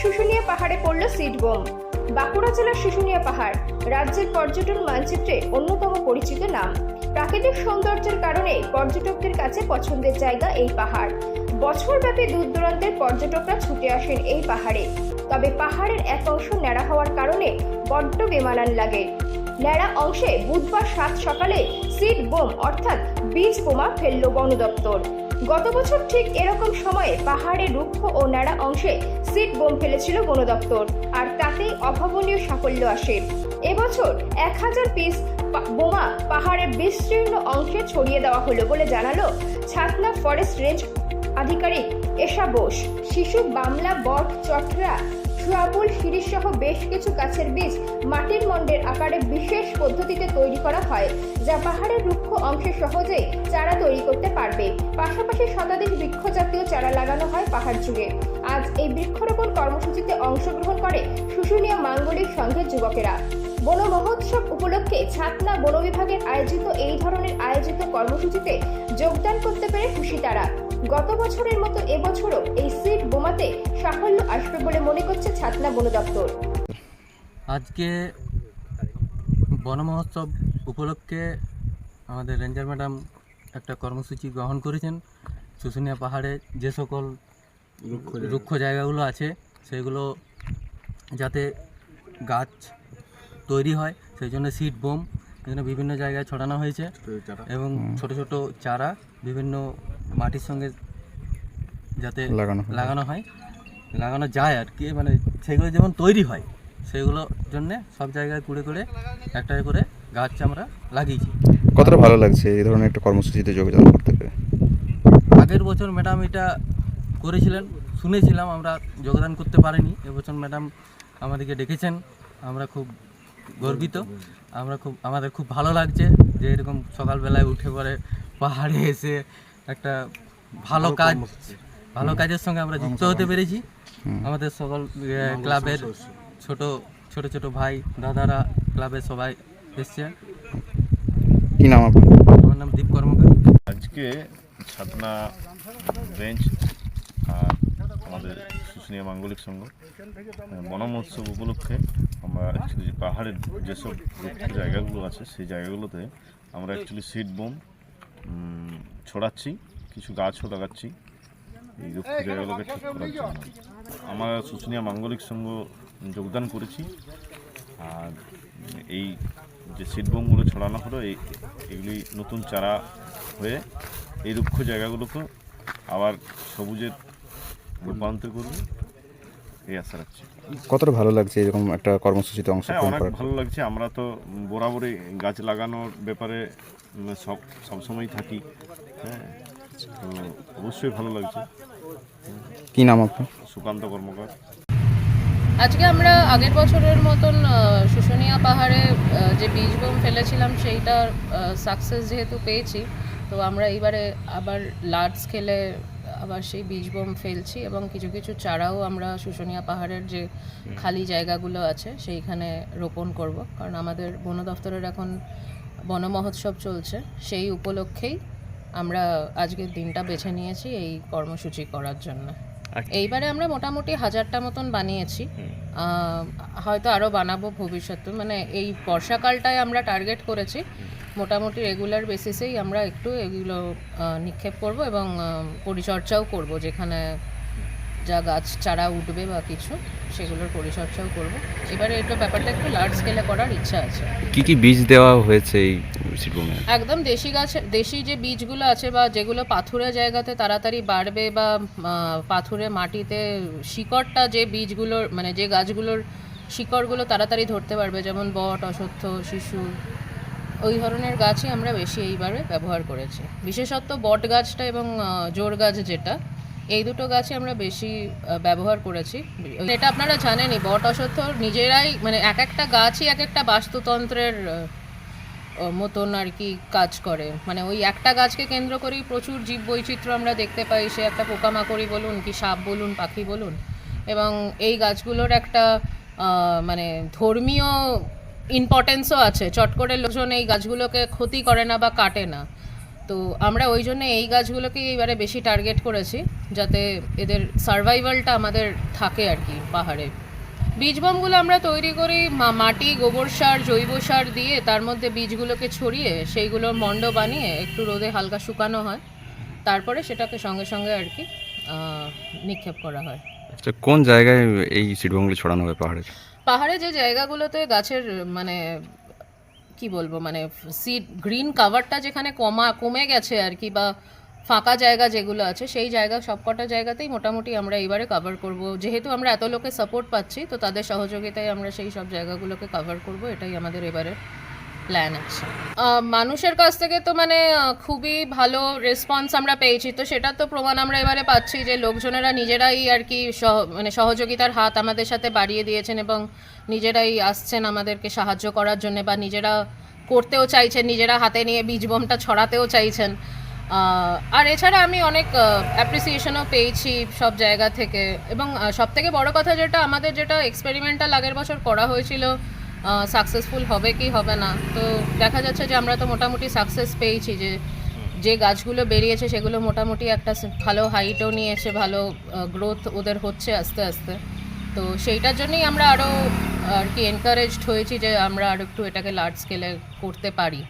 শুশুনিয়া পাহাড়ে পড়ল seed bomb. Bankura জেলার শুশুনিয়া পাহাড় রাজ্যের পর্যটন মানচিত্রে অন্যতম পরিচিত নাম। প্রাকৃতিক সৌন্দর্যের কারণে পর্যটকদের কাছে পছন্দের জায়গা এই পাহাড়। বছরব্যাপী দূর দূরান্তের পর্যটকরা ছুটে আসেন এই পাহাড়ে। তবে পাহাড়ের এক অংশ ন্যাড়া হওয়ার কারণে বড্ড বেমানান লাগে। ন্যাড়া অংশে বুধবার 7 সকালে সিড বোম অর্থাৎ বীজ বোমা ফেলল বন দপ্তর। গত বছর ঠিক এরকম সময়ে পাহাড়ের রুক্ষ ও ন্যাড়া অংশে সিড বোম ফেলেছিল বন দপ্তর, আর তাতেই অভাবনীয় সাফল্য আসে। এবছর 1000 পিস বোমা পাহাড়ের বিস্তীর্ণ অংশে ছড়িয়ে দেওয়া হলো বলে জানালো ছাতনা ফরেস্ট রেঞ্জ আধিকারিক এশা বোস। শিশু, বামলা, বট, চটরা, শ্রাবুল, শিরিষ সহ বেশ কিছু গাছের বীজ মাটির মন্ডের আকারে বিশেষ পদ্ধতিতে তৈরি করা হয়, যা পাহাড়ের রুক্ষ অংশে সহজেই চারা তৈরি করতে পারবে। পাশাপাশি শতাধিক বৃক্ষ জাতীয় চারা লাগানো হয় পাহাড় জুড়ে। আজ এই বৃক্ষরোপণ কর্মসূচিতে অংশগ্রহণ করে শুশুনিয়া মাঙ্গলিক সংঘের যুবকেরা। বন মহোৎসব উপলক্ষে ছাতনা বন বিভাগের আয়োজিত এই ধরনের কর্মসূচিতে যোগদান করতে পেরে খুশি তারা। গত বছরের মতো এবছরও এই সিড বোমাতে সাফল্য আসবে বলে মনে করছে ছাতনা বন দপ্তর। আজকে বন মহোৎসব উপলক্ষে আমাদের রেঞ্জার ম্যাডাম একটা কর্মসূচি গ্রহণ করেছেন। শুশুনিয়া পাহাড়ে যে সকল রুক্ষ জায়গাগুলো আছে সেগুলো যাতে গাছ তৈরি হয় সেই জন্য সিড বোম এখানে বিভিন্ন জায়গায় ছড়ানো হয়েছে এবং ছোট ছোট চারা বিভিন্ন মাটির সঙ্গে যাতে লাগানো যায় আর কি, মানে সেগুলো যেমন তৈরি হয় সেগুলোর জন্যে সব জায়গায় কুড়ে করে একটা করে গাছ আমরা লাগিয়েছি। কতটা ভালো লাগছে এই ধরনের একটা কর্মসূচিতে যোগদান করতে পেরে? আগের বছর ম্যাডাম এটা করেছিলেন, শুনেছিলাম, আমরা যোগদান করতে পারিনি। এবছর ম্যাডাম আমাদেরকে ডেকেছেন, আমরা খুব গর্বিত। আমাদের খুব ভালো লাগছে যে এরকম সকালবেলায় উঠে পরে পাহাড়ে এসে একটা ভালো কাজের সঙ্গে আমরা যুক্ত হতে পেরেছি। আমাদের সকল ক্লাবের ছোট ছোট ভাই দাদারা ক্লাবের সবাই এসছে। কি নাম আপনার? আমার নাম দীপ কর্মকার। আজকে ছাতনা রেঞ্জ আর আমাদের শুশুনিয়া মাঙ্গলিক সংঘ বন মহোৎসব উপলক্ষে আমরা অ্যাকচুয়ালি পাহাড়ের যেসব জায়গাগুলো আছে সেই জায়গাগুলোতে আমরা অ্যাকচুয়ালি সিড বোম ছড়াচ্ছি, কিছু গাছও লাগাচ্ছি এই রুক্ষ জায়গাগুলোকে ঠিক করার জন্য। আমরা শুশুনিয়া মাঙ্গলিক সংঘ যোগদান করেছি। আর এই যে সিড বোমগুলো ছড়ানো হলো এগুলি নতুন চারা হয়ে এই রুক্ষ জায়গাগুলোকে আবার সবুজের রূপান্তর করবে এই আশা রাখছি। কতটা ভালো লাগছে এরকম একটা কর্মসূচিতে অংশগ্রহণ অনেক করা? ভালো লাগছে। আমরা তো বরাবরই গাছ লাগানোর ব্যাপারে সবসময় থাকি, হ্যাঁ, তো অবশ্যই ভালো লাগছে। কি নাম আপনার? সুকান্ত কর্মকার। আজকে আমরা আগের বছরের মতন শুশুনিয়া পাহাড়ে যে বীজ বোম ফেলেছিলাম সেইটার সাকসেস যেহেতু পেয়েছি, তো আমরা এইবারে আবার লার্জ স্কেলে আবার সেই বীজ বোম ফেলছি এবং কিছু কিছু চারাও আমরা শুশুনিয়া পাহাড়ের যে খালি জায়গাগুলো আছে সেইখানে রোপণ করব, কারণ আমাদের বন দপ্তরের এখন বন মহোৎসব চলছে। সেই উপলক্ষেই আমরা আজকের দিনটা বেছে নিয়েছি এই কর্মসূচি করার জন্য। এইবারে আমরা মোটামুটি 1000টা মতন বানিয়েছি, হয়তো আরও বানাবো ভবিষ্যতে। মানে এই বর্ষাকালটায় আমরা টার্গেট করেছি, মোটামুটি রেগুলার বেসিসেই আমরা একটু এগুলো নিক্ষেপ করব এবং পরিচর্যাও করব, যেখানে যা গাছ চারা উঠবে বা কিছু সেগুলোর পরিচর্যাও করব। এবারে এটা ব্যাপারটা একটু লার্জ স্কেলে করার ইচ্ছা আছে। কি বীজ দেওয়া হয়েছে এই সিড বোমে? একদম দেশি যে বীজগুলো আছে বা যেগুলো পাথুরে জায়গাতে তাড়াতাড়ি বাড়বে বা পাথুরে মাটিতে শিকড়টা যে বীজগুলোর মানে যে গাছগুলোর শিকড়গুলো তাড়াতাড়ি ধরতে পারবে, যেমন বট, অশ্বত্থ, শিশু, ওই ধরনের গাছই আমরা বেশি এইবারে ব্যবহার করেছি। বিশেষত বট গাছটা এবং জোর গাছ যেটা, এই দুটো গাছই আমরা বেশি ব্যবহার করেছি। এটা আপনারা জানেনই, বট অশ্বত্থ নিজেরাই মানে এক একটা গাছই এক একটা বাস্তুতন্ত্রের মতন আর কি কাজ করে। মানে ওই একটা গাছকে কেন্দ্র করেই প্রচুর জীব বৈচিত্র্য আমরা দেখতে পাই, সে একটা পোকামাকড়ি বলুন কি সাপ বলুন পাখি বলুন। এবং এই গাছগুলোর একটা মানে ধর্মীয় ইম্পর্টেন্সও আছে, চট করে লোকজন এই গাছগুলোকে ক্ষতি করে না বা কাটে না। তো আমরা ওই জন্য এই গাছগুলোকেই এবারে বেশি টার্গেট করেছি, যাতে এদের সার্ভাইভালটা আমাদের থাকে আর কি পাহাড়ে। বীজ বোমগুলো আমরা তৈরি করি মাটি, গোবর সার, জৈব সার দিয়ে তার মধ্যে বীজগুলোকে ছড়িয়ে সেইগুলোর মণ্ড বানিয়ে একটু রোদে হালকা শুকানো হয়, তারপরে সেটাকে সঙ্গে সঙ্গে আর কি নিক্ষেপ করা হয়। আচ্ছা, কোন জায়গায় এই সিডবমগুলি ছড়ানো হবে পাহাড়ে? পাহাড়ে যে জায়গাগুলোতে গাছের মানে কি বলবো, মানে সিড গ্রিন কাভারটা যেখানে কমে গেছে আর কি, বা ফাঁকা জায়গা যেগুলো আছে সেই জায়গা সবকটা জায়গাতেই মোটামুটি আমরা এইবারে কভার করব। যেহেতু আমরা এত লোকের সাপোর্ট পাচ্ছি, তো তাদের সহযোগিতায় আমরা সেই সব জায়গাগুলোকে কভার করব, এটাই আমাদের এবারে প্ল্যান আছে। মানুষের কাছ থেকে তো মানে খুবই ভালো রেসপন্স আমরা পেয়েছি, তো সেটা তো প্রমাণ আমরা এবারে পাচ্ছি যে লোকজনেরা নিজেরাই আর কি মানে সহযোগিতার হাত আমাদের সাথে বাড়িয়ে দিয়েছেন এবং নিজেরাই আসছেন আমাদেরকে সাহায্য করার জন্য, বা নিজেরা করতেও চাইছেন, নিজেরা হাতে নিয়ে বীজ বোমটা ছড়াতেও চাইছেন। আর এছাড়া আমি অনেক অ্যাপ্রিসিয়েশনও পেয়েছি সব জায়গা থেকে। এবং সবথেকে বড় কথা যেটা এক্সপেরিমেন্টাল আগের বছর করা হয়েছিল, সাকসেসফুল হবে কি হবে না, তো দেখা যাচ্ছে যে আমরা তো মোটামুটি সাকসেস পেয়েছি। যে গাছগুলো বেরিয়েছে সেগুলো মোটামুটি একটা ভালো হাইটও নিয়েছে, ভালো গ্রোথ ওদের হচ্ছে আস্তে আস্তে। তো সেইটার জন্যই আমরা আরও আর কি এনকারেজড হয়েছি যে আমরা আর একটু এটাকে লার্জ স্কেলে করতে পারি।